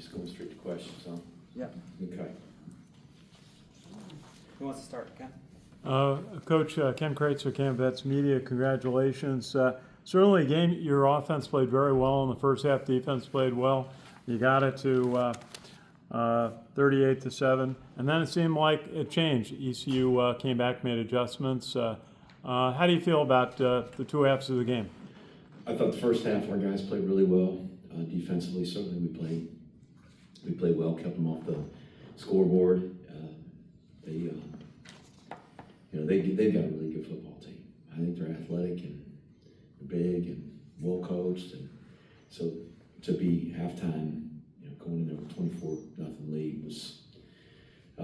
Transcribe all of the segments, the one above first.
just going straight to questions, huh? Yeah. Okay. Who wants to start? Ken? Coach Ken Kreitzer, Vets Media, congratulations. Certainly, game your offense played very well in the first half. Defense played well. You got it to 38-7, and then it seemed like it changed. ECU came back, made adjustments. How do you feel about the two halves of the game? I thought the first half our guys played really well. Defensively, certainly we played well, kept them off the scoreboard. They've got a really good football team. I think they're athletic and big and well coached, and so to be halftime, going in there with 24-0 lead was, a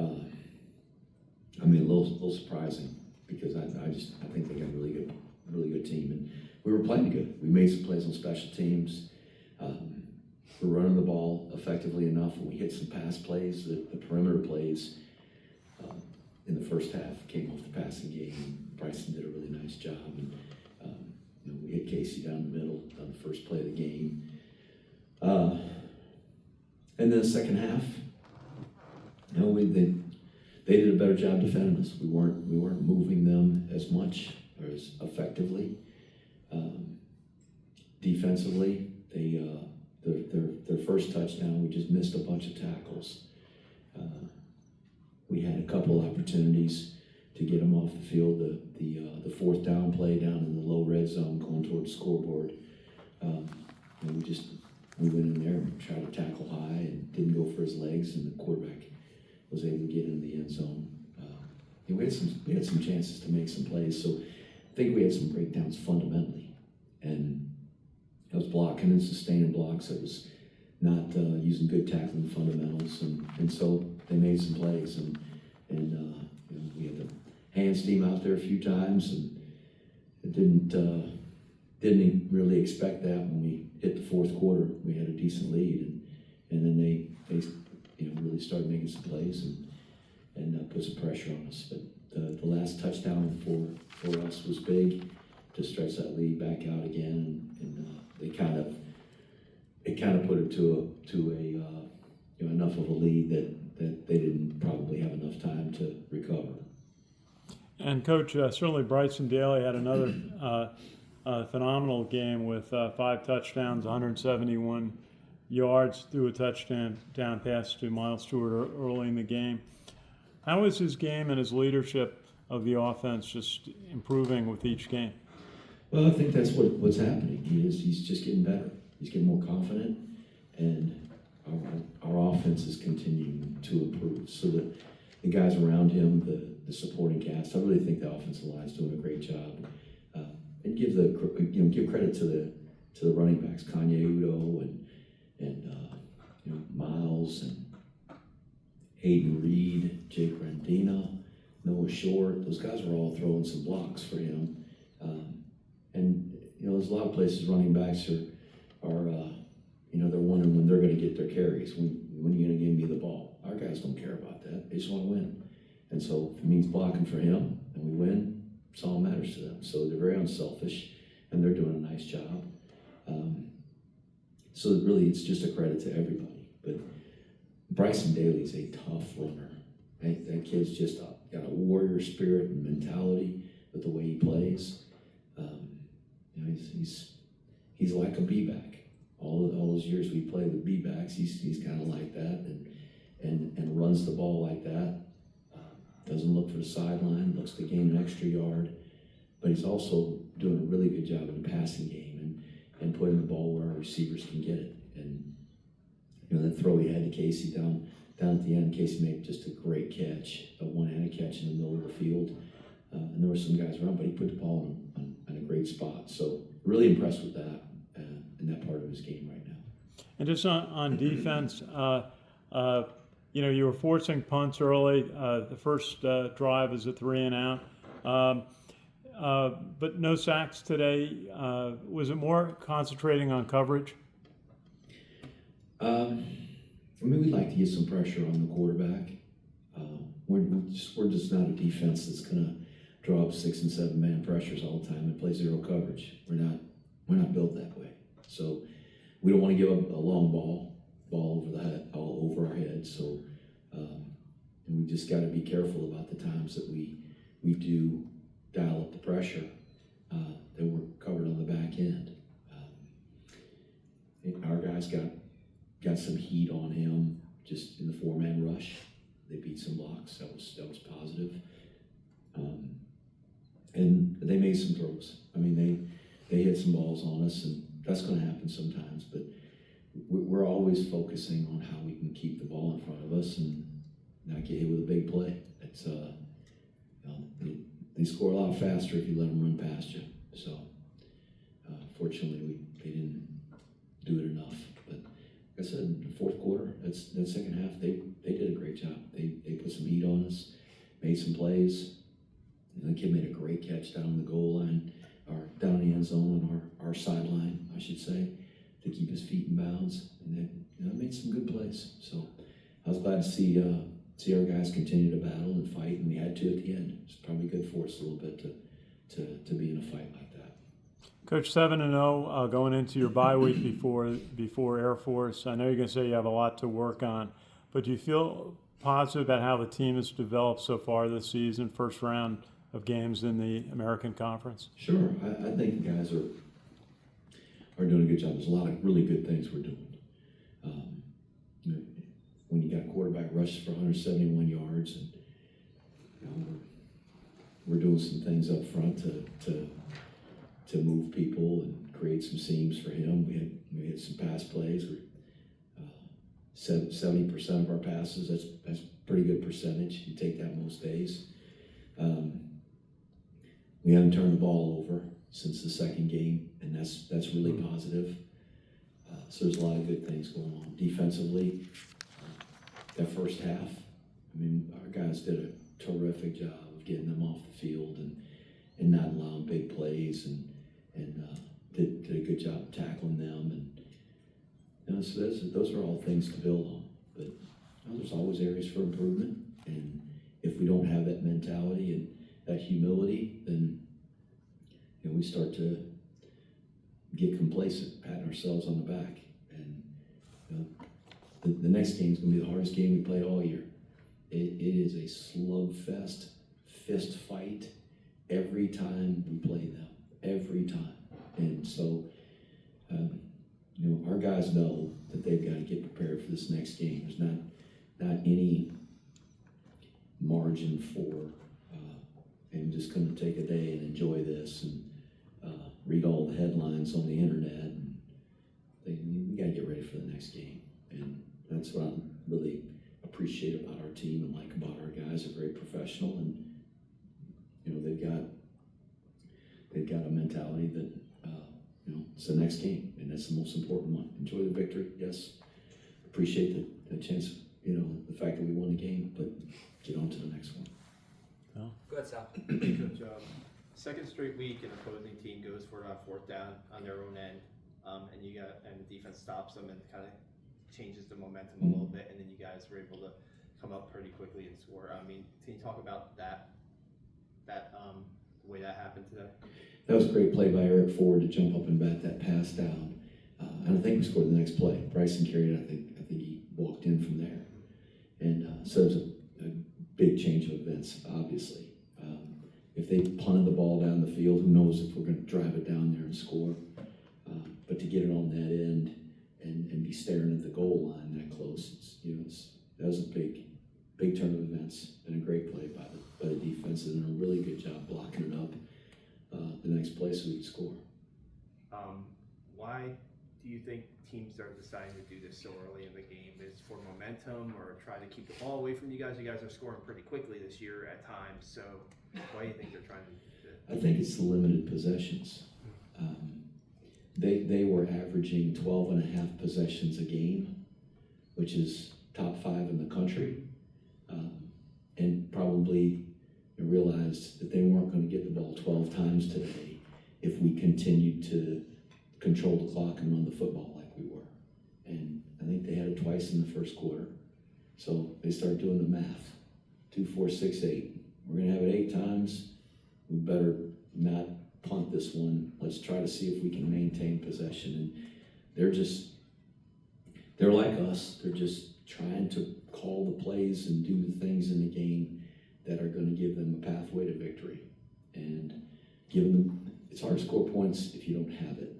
little surprising because I think they got a really good team, and we were playing good. We made some plays on special teams. We're running the ball effectively enough, and we hit some pass plays. The perimeter plays in the first half came off the passing game. Bryson did a really nice job, and we hit Casey down the middle on the first play of the game. And then the second half, they did a better job defending us. We weren't moving them as much or as effectively. Defensively, their first touchdown, we just missed a bunch of tackles. We had a couple opportunities to get them off the field. The fourth down play down in the low red zone going towards the scoreboard. We went in there and tried to tackle high and didn't go for his legs, and the quarterback was able to get into the end zone. We had some chances to make some plays, so I think we had some breakdowns fundamentally, and it was blocking and sustaining blocks. It was not using good tackling fundamentals, and so they made some plays, and we had the hands team out there a few times, and it didn't really expect that when we hit the fourth quarter. We had a decent lead, and then they really started making some plays and put some pressure on us. But the last touchdown for us was big to stretch that lead back out again, and it kind of put it to enough of a lead that they didn't probably have enough time to recover. And Coach, certainly Bryson Daly had another phenomenal game with 5 touchdowns, 171 yards, threw a touchdown pass to Miles Stewart early in the game. How is his game and his leadership of the offense just improving with each game? Well, I think that's what's happening. He's just getting better. He's getting more confident, and our offense is continuing to improve. So the guys around him, the supporting cast, I really think the offensive line is doing a great job. And give credit to the running backs, Kanye Udo and Miles and Hayden Reed, Jake Rendina, Noah Short. Those guys were all throwing some blocks for him. And there's a lot of places running backs are they're wondering when they're going to get their carries. When are you going to give me the ball? Our guys don't care about that. They just want to win. And so if it means blocking for him and we win, it's all that matters to them. So they're very unselfish, and they're doing a nice job. So really, it's just a credit to everybody. But Bryson Daly's a tough runner. That kid's just got a warrior spirit and mentality with the way he plays. He's like a B-back. All those years we played with B-backs, he's kind of like that, and runs the ball like that. Doesn't look for the sideline, looks to gain an extra yard, but he's also doing a really good job in the passing game and putting the ball where our receivers can get it. And that throw he had to Casey down at the end, Casey made just a great catch, a one-handed catch in the middle of the field. And there were some guys around, but he put the ball in a great spot. So really impressed with that in that part of his game right now. And just on defense, you were forcing punts early. The first drive was a 3-and-out, but no sacks today. Was it more concentrating on coverage? We'd like to get some pressure on the quarterback. We're just not a defense that's going to draw up 6- and 7-man pressures all the time and play zero coverage. We're not built that way. So we don't want to give up a long ball over ahead. So, and we just got to be careful about the times that we do dial up the pressure, that we're covered on the back end. Our guys got some heat on him just in the 4-man rush. They beat some blocks. That was positive. And they made some throws. I mean, they hit some balls on us, and that's going to happen sometimes. But we're always focusing on how we can keep the ball in front of us and not get hit with a big play. It's they score a lot faster if you let them run past you. So fortunately, they didn't do it enough. But like I said, in the fourth quarter, that second half, they did a great job. They put some heat on us, made some plays. And the kid made a great catch down the goal line, or down the end zone on our sideline, I should say, to keep his feet in bounds. And then made some good plays. So I was glad to see our guys continue to battle and fight, and we had to at the end. It's probably good for us a little bit to be in a fight like that. Coach, 7-0 going into your bye week before Air Force. I know you're going to say you have a lot to work on, but do you feel positive about how the team has developed so far this season, first round of games in the American Conference? Sure. I think the guys are doing a good job. There's a lot of really good things we're doing. When you got quarterback rushes for 171 yards, and we're doing some things up front to move people and create some seams for him. We had some pass plays. 70% of our passes. That's pretty good percentage. You take that most days. We haven't turned the ball over since the second game, and that's really positive. So there's a lot of good things going on defensively. That first half, I mean, our guys did a terrific job of getting them off the field and not allowing big plays, and did a good job of tackling them. And so those are all things to build on. But there's always areas for improvement, and if we don't have that mentality and that humility, then we start to get complacent, patting ourselves on the back. And the next game is going to be the hardest game we played all year. It is a slugfest, fist fight every time we play them, every time. And so, our guys know that they've got to get prepared for this next game. There's not any margin for, I'm just going to take a day and enjoy this and read all the headlines on the internet. And we got to get ready for the next game. And that's what I really appreciate about our team and like about our guys. They're very professional, and they've got a mentality that it's the next game, and that's the most important one. Enjoy the victory, yes. Appreciate the chance, the fact that we won the game, but get on to the next one. Oh. Go ahead, Sal. Coach, second straight week an opposing team goes for a fourth down on their own end, and the defense stops them and kind of changes the momentum a little bit, and then you guys were able to come up pretty quickly and score. I mean, can you talk about that the way that happened today? That was a great play by Eric Ford to jump up and bat that pass down. And I think we scored the next play. Bryson carried it. I think he walked in from there. And so it was a big change of events, obviously. If they punted the ball down the field, who knows if we're going to drive it down there and score. But to get it on that end and be staring at the goal line that close, that was a big turn of events and a great play by the defense, and a really good job blocking it up the next play so we could score. Why do you think teams are deciding to do this so early in the game? Is it for momentum or try to keep the ball away from you guys? You guys are scoring pretty quickly this year at times, so why do you think they're trying to do this? I think it's the limited possessions. They were averaging 12 and a half possessions a game, which is top 5 in the country, and probably realized that they weren't going to get the ball 12 times today if we continued to control the clock and run the football like we were. And I think they had it twice in the first quarter. So they started doing the math. 2, 4, 6, 8. We're going to have it 8 times. We better not punt this one. Let's try to see if we can maintain possession. And they're like us. They're just trying to call the plays and do the things in the game that are going to give them a pathway to victory. And giving them, it's hard to score points if you don't have it.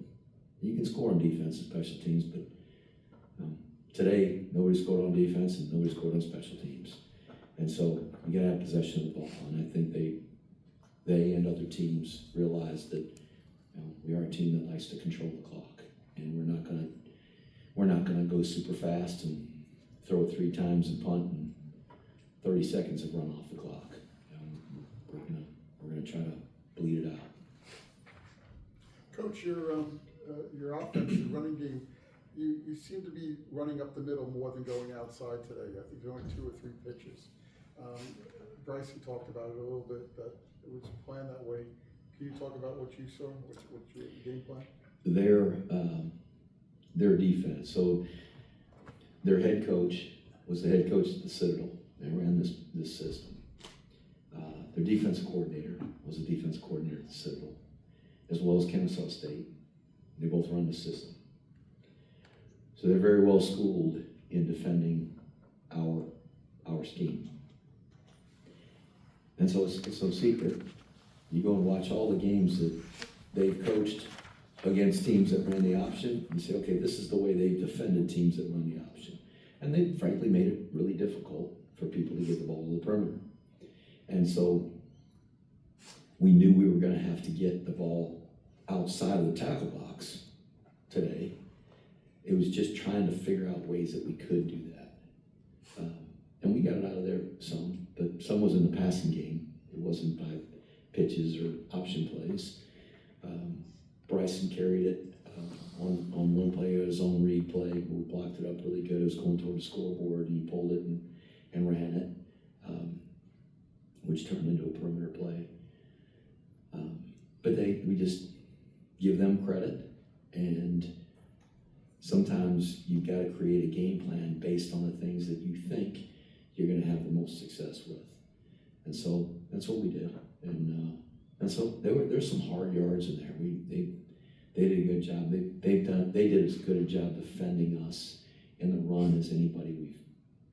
You can score on defense and special teams, but today nobody scored on defense and nobody scored on special teams. And so you got to have possession of the ball. And I think they and other teams realize that we are a team that likes to control the clock, and we're not gonna go super fast and throw it 3 times and punt and 30 seconds have run off the clock. We're gonna try to bleed it out. Coach, your offense, your running game, you seem to be running up the middle more than going outside today. I think there's only 2 or 3 pitches. Bryson talked about it a little bit, that it was planned that way. Can you talk about what you saw, what's your game plan? Their defense. So their head coach was the head coach at the Citadel. They ran this system. Their defensive coordinator was a defensive coordinator at the Citadel, as well as Kennesaw State. They both run the system. So they're very well schooled in defending our scheme. And so it's no secret. You go and watch all the games that they've coached against teams that ran the option, and say, okay, this is the way they've defended teams that run the option. And they frankly made it really difficult for people to get the ball to the perimeter. And so we knew we were going to have to get the ball outside of the tackle box today. It was just trying to figure out ways that we could do that. And we got it out of there some, but some was in the passing game. It wasn't by pitches or option plays. Bryson carried it on one play, his own read play. We blocked it up really good. It was going toward the scoreboard, and he pulled it and ran it, which turned into a perimeter play. But we just give them credit, and sometimes you've got to create a game plan based on the things that you think you're going to have the most success with. And so that's what we did. And so there's some hard yards in there. They did a good job. They did as good a job defending us in the run as anybody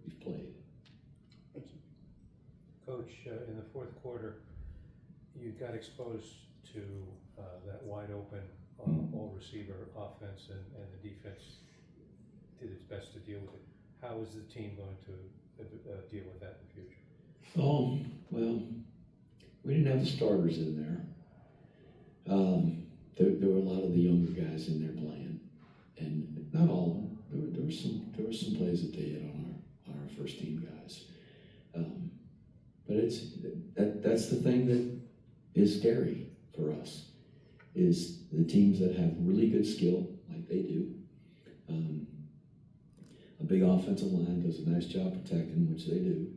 we've played. Thank you. Coach, in the fourth quarter, you got exposed to that wide open all receiver offense, and the defense did its best to deal with it. How is the team going to deal with that in the future? Oh, well, we didn't have the starters in there. There were a lot of the younger guys in there playing, and not all of them. There were some plays that they hit on our first team guys. But that's the thing that is scary for us, is the teams that have really good skill, like they do. A big offensive line does a nice job protecting, which they do.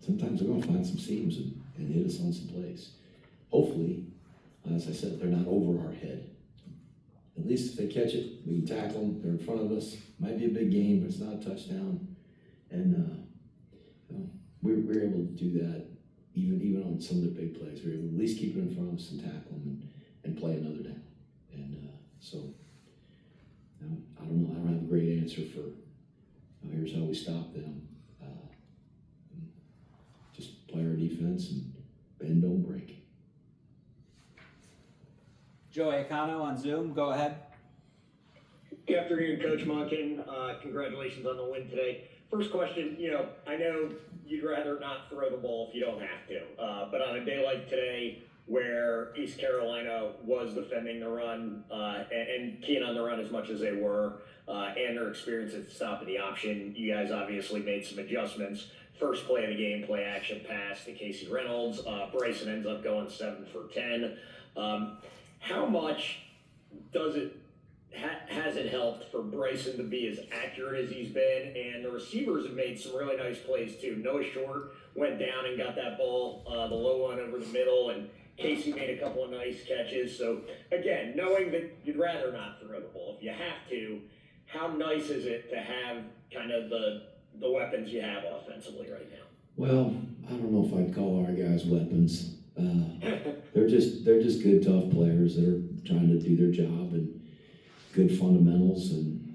Sometimes they're going to find some seams and hit us on some plays. Hopefully, as I said, they're not over our head. At least if they catch it, we can tackle them. They're in front of us. Might be a big game, but it's not a touchdown. And we're able to do that even on some of the big plays. We're able to at least keep it in front of us and tackle them and play another down. And so I don't know. I don't have a great answer for here's how we stop them. Just play our defense and bend, don't break. Joe Acano on Zoom, go ahead. Good afternoon, Coach Monken. Congratulations on the win today. First question, I know you'd rather not throw the ball if you don't have to, but on a day like today where East Carolina was defending the run and keying on the run as much as they were, and their experience at the stop of the option, you guys obviously made some adjustments. First play of the game, play action pass to Casey Reynolds. Bryson ends up going 7 for 10. How much has it helped for Bryson to be as accurate as he's been? And the receivers have made some really nice plays too. Noah Short went down and got that ball, the low one over the middle, and Casey made a couple of nice catches. So again, knowing that you'd rather not throw the ball, if you have to, how nice is it to have kind of the weapons you have offensively right now? Well, I don't know if I'd call our guys weapons. They're just good, tough players that are trying to do their job, and good fundamentals, and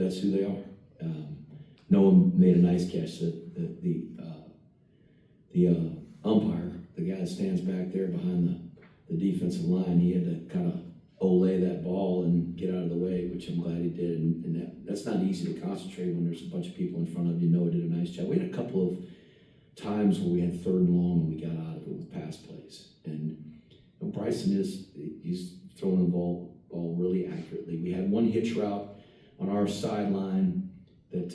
that's who they are. Noah made a nice catch. The umpire, the guy that stands back there behind the defensive line, he had to kind of olay that ball and get out of the way, which I'm glad he did. And that's not easy to concentrate when there's a bunch of people in front of you. Noah did a nice job. We had a couple of times where we had 3rd and long and we got out of it with pass plays. And Bryson he's throwing the ball really accurately. We had one hitch route on our sideline that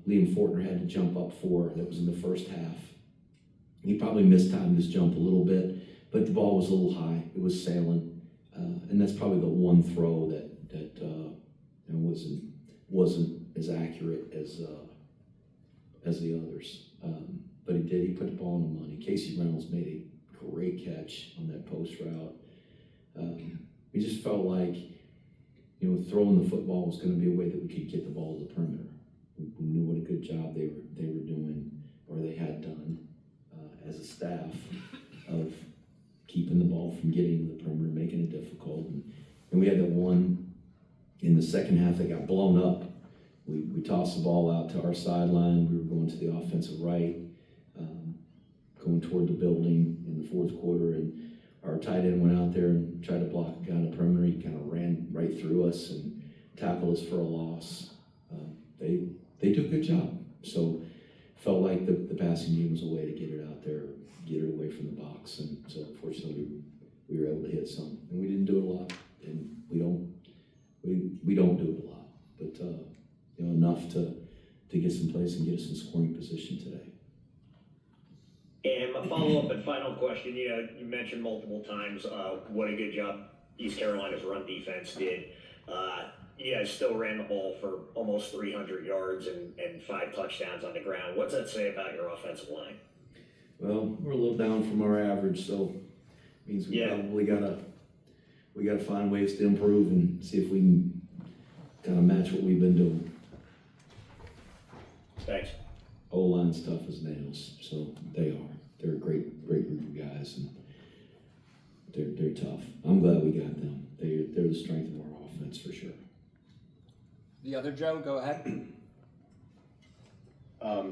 Liam Fortner had to jump up for. That was in the first half. He probably mistimed his jump a little bit, but the ball was a little high. It was sailing, and that's probably the one throw that wasn't as accurate as the others. But he did. He put the ball in the money. Casey Reynolds made a great catch on that post route. We just felt like, throwing the football was going to be a way that we could get the ball to the perimeter. We knew what a good job they were doing, or they had done, as a staff, of keeping the ball from getting to the perimeter, making it difficult. And we had that one in the second half that got blown up. We tossed the ball out to our sideline. We were going to the offensive right, going toward the building in the 4th quarter, and our tight end went out there and tried to block a guy on the perimeter. He kind of ran right through us and tackled us for a loss. They did a good job. So felt like the passing game was a way to get it out there, get it away from the box. And so fortunately we were able to hit some. And we didn't do it a lot, and we don't do it a lot, but enough to get some plays and get us in scoring position today. And my follow-up and final question, you mentioned multiple times what a good job East Carolina's run defense did. You guys still ran the ball for almost 300 yards and 5 touchdowns on the ground. What's that say about your offensive line? Well, we're a little down from our average, so it means we probably gotta find ways to improve and see if we can kind of match what we've been doing. Thanks. O-line's tough as nails, so they are. They're a great group of guys, and they're tough. I'm glad we got them. They're the strength of our offense for sure. The other Joe, go ahead.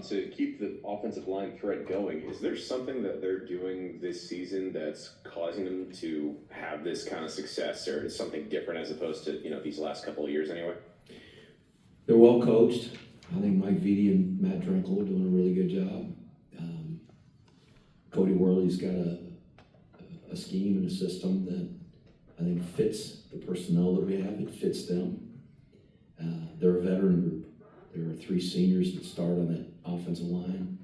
To keep the offensive line thread going, is there something that they're doing this season that's causing them to have this kind of success, or is something different as opposed to these last couple of years anyway? They're well coached. I think Mike Vitti and Matt Drenkel are doing a really good job. Cody Worley's got a scheme and a system that I think fits the personnel that we have. It fits them. They're a veteran group. There are 3 seniors that start on that offensive line,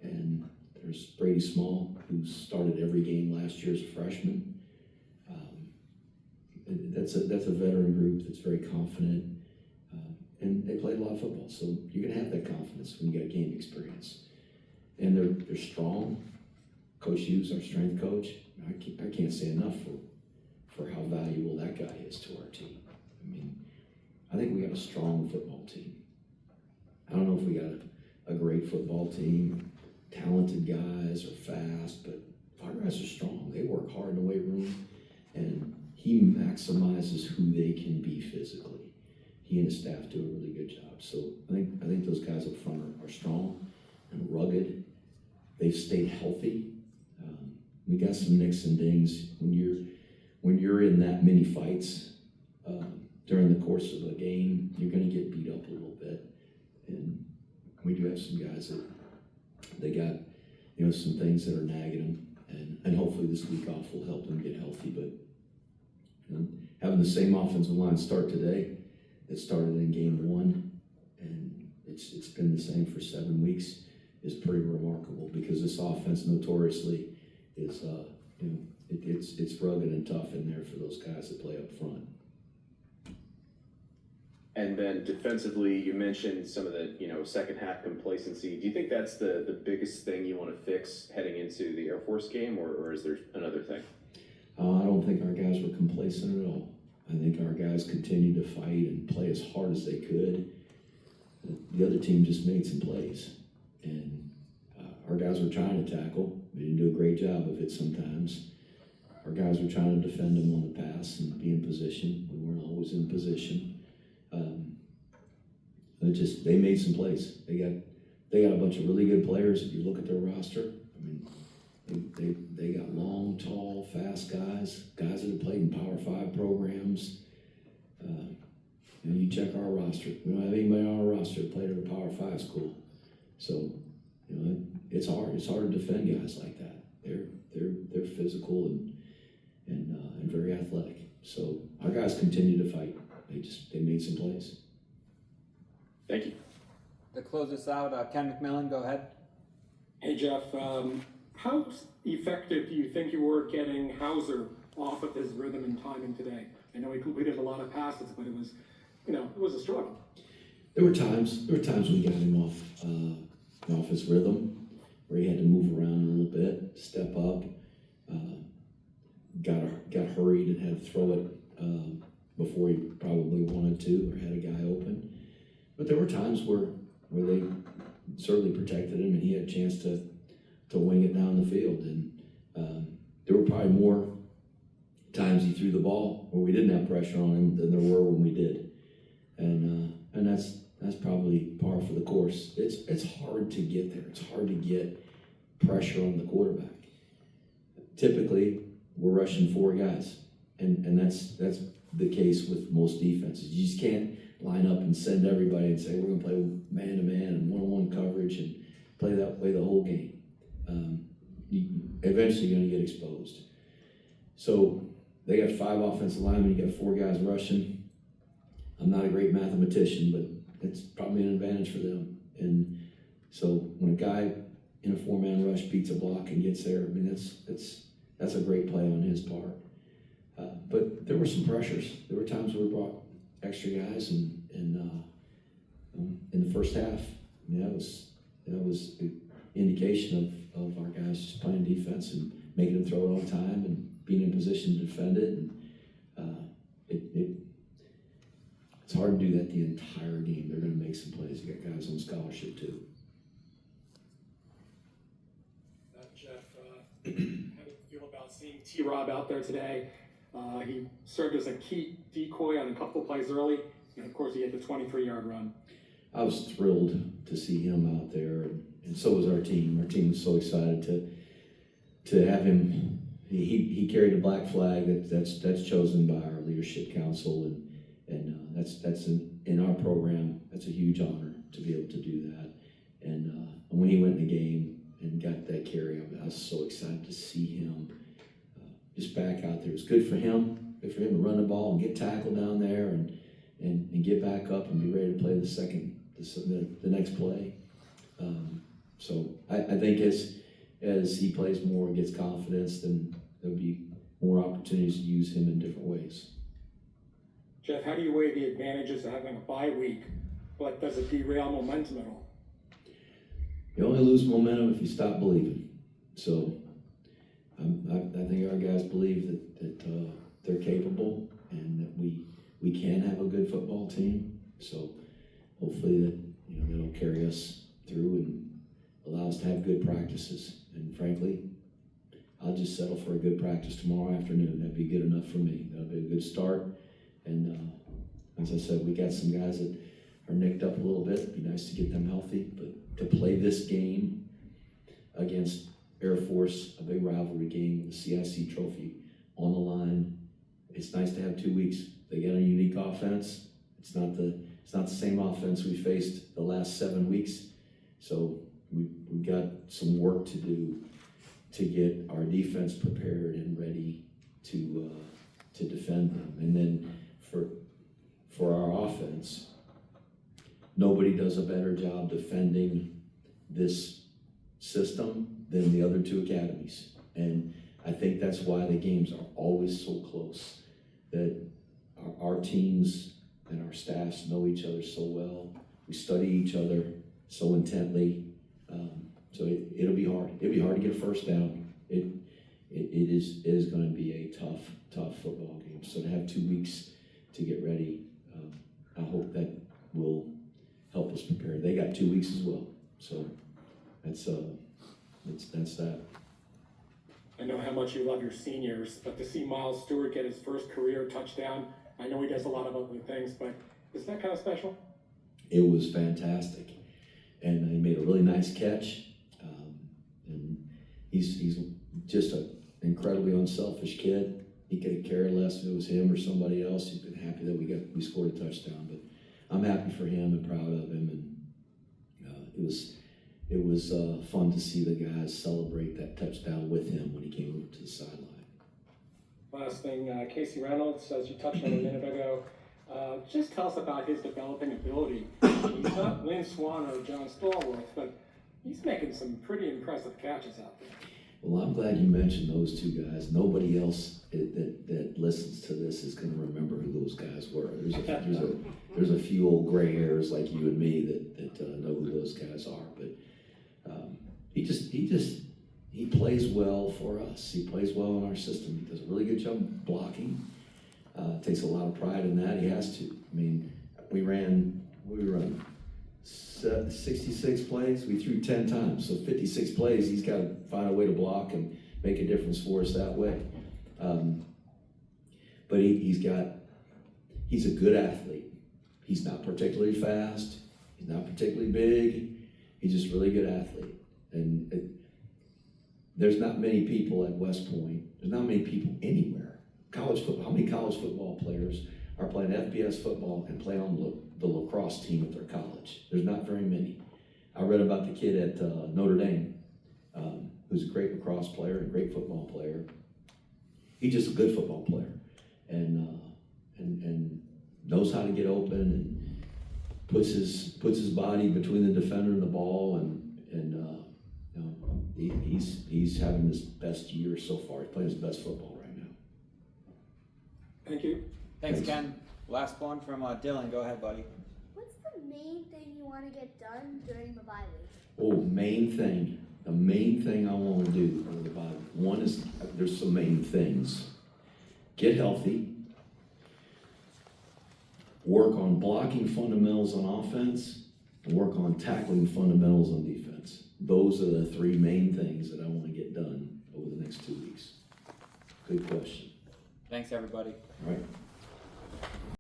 and there's Brady Small, who started every game last year as a freshman. That's a veteran group that's very confident, and they played a lot of football, so you're gonna have that confidence when you got game experience. And they're strong. Coach Hughes, our strength coach, I can't say enough for how valuable that guy is to our team. I mean, I think we got a strong football team. I don't know if we got a great football team, talented guys are fast, but our guys are strong. They work hard in the weight room, and he maximizes who they can be physically. He and his staff do a really good job. So I think those guys up front are strong and rugged. They've stayed healthy. We got some nicks and dings. When you're in that many fights during the course of a game, you're going to get beat up a little bit. And we do have some guys that they got some things that are nagging them, and hopefully this week off will help them get healthy. But having the same offensive line start today that started in game 1, and it's been the same for 7 weeks, is pretty remarkable, because this offense notoriously is it's rugged and tough in there for those guys that play up front. And then defensively, you mentioned some of the second half complacency. Do you think that's the biggest thing you want to fix heading into the Air Force game, or is there another thing? I don't think our guys were complacent at all. I think our guys continued to fight and play as hard as they could. The other team just made some plays, and our guys were trying to tackle. We didn't do a great job of it sometimes. Our guys were trying to defend them on the pass and be in position. We weren't always in position. they made some plays. They got a bunch of really good players. If you look at their roster, I mean, they got long, tall, fast guys that have played in Power 5 programs. You check our roster. We don't have anybody on our roster that played at a Power 5 school. So, it's hard. It's hard to defend guys like that. They're physical and very athletic. So our guys continue to fight. They made some plays. Thank you. To close us out, Ken McMillan, go ahead. Hey Jeff, how effective do you think you were getting Hauser off of his rhythm and timing today? I know he completed a lot of passes, but it was, it was a struggle. There were times we got him off his rhythm, where he had to move around a little bit, step up, got hurried and had to throw it before he probably wanted to, or had a guy open. But there were times where they certainly protected him, and he had a chance to wing it down the field. And there were probably more times he threw the ball where we didn't have pressure on him than there were when we did. And that's probably par for the course. It's hard to get there. It's hard to get pressure on the quarterback. Typically, we're rushing 4 guys, and that's the case with most defenses. You just can't line up and send everybody and say we're going to play man-to-man and one-on-one coverage and play that way the whole game. Eventually you're going to get exposed. So they got 5 offensive linemen, you got 4 guys rushing. I'm not a great mathematician, but it's probably an advantage for them. And so when a guy in a 4-man rush beats a block and gets there, I mean, that's a great play on his part. But there were some pressures. There were times where we brought extra guys, and in the first half, I mean, that was the indication of our guys just playing defense and making them throw it on time and being in position to defend it. And it's hard to do that the entire game. They're going to make some plays. You got guys on scholarship too. Jeff, how do you feel about seeing T-Rob out there today? He served as a key decoy on a couple of plays early, and of course he had the 23-yard run. I was thrilled to see him out there, and so was our team. Our team was so excited to have him. He carried a black flag that's chosen by our leadership council, and that's in our program. That's a huge honor to be able to do that. And when he went in the game and got that carry, I was so excited to see him just back out there. It was good for him to run the ball and get tackled down there and get back up and be ready to play the next play. So I think as he plays more and gets confidence, then there'll be more opportunities to use him in different ways. Jeff, how do you weigh the advantages of having a bye week, but does it derail momentum at all? You only lose momentum if you stop believing. So I think our guys believe that they're capable and that we can have a good football team. So hopefully that'll carry us through and allow us to have good practices. And frankly, I'll just settle for a good practice tomorrow afternoon. That'd be good enough for me. That'll be a good start. And as I said, we got some guys that are nicked up a little bit. It'd be nice to get them healthy. But to play this game against Air Force, a big rivalry game, the CIC trophy on the line, it's nice to have 2 weeks. They got a unique offense. It's not the same offense we faced the last 7 weeks. So we've got some work to do to get our defense prepared and ready to defend them. And then for our offense, nobody does a better job defending this system than the other 2 academies. And I think that's why the games are always so close, that our teams and our staffs know each other so well. We study each other so intently. So it'll be hard. It'll be hard to get a first down. It is going to be a tough football game. So to have 2 weeks to get ready, I hope that will help us prepare. They got 2 weeks as well. So that's that. I know how much you love your seniors, but to see Miles Stewart get his first career touchdown, I know he does a lot of other things, but is that kind of special? It was fantastic. And he made a really nice catch. And he's just an incredibly unselfish kid. He could care less if it was him or somebody else. He's been happy that we scored a touchdown. But I'm happy for him and proud of him. And it was fun to see the guys celebrate that touchdown with him when he came over to the sideline. Last thing, Casey Reynolds, as you touched on a minute ago, just tell us about his developing ability. He's not Lynn Swan or John Stallworth, but he's making some pretty impressive catches out there. Well, I'm glad you mentioned those two guys. Nobody else that listens to this is going to remember who those guys were. There's a few old gray hairs like you and me that know who those guys are. But he plays well for us. He plays well in our system. He does a really good job blocking. Takes a lot of pride in that. He has to. I mean, we run 66 plays. We threw 10 times, so 56 plays. He's got to find a way to block and make a difference for us that way. But he's a good athlete. He's not particularly fast. He's not particularly big. He's just a really good athlete. And there's not many people at West Point. There's not many people anywhere. College football. How many college football players are playing FBS football and play on the lacrosse team at their college? There's not very many. I read about the kid at Notre Dame, who's a great lacrosse player and a great football player. He's just a good football player, and knows how to get open and puts his body between the defender and the ball, and he's having his best year so far. He's playing his best football right now. Thank you. Thanks, Ken. Last one from Dylan. Go ahead, buddy. What's the main thing you want to get done during the bye week? Oh, the main thing I want to do over the bye week. One is, there's some main things. Get healthy. Work on blocking fundamentals on offense, and work on tackling fundamentals on defense. Those are the three main things that I want to get done over the next 2 weeks. Good question. Thanks, everybody. All right.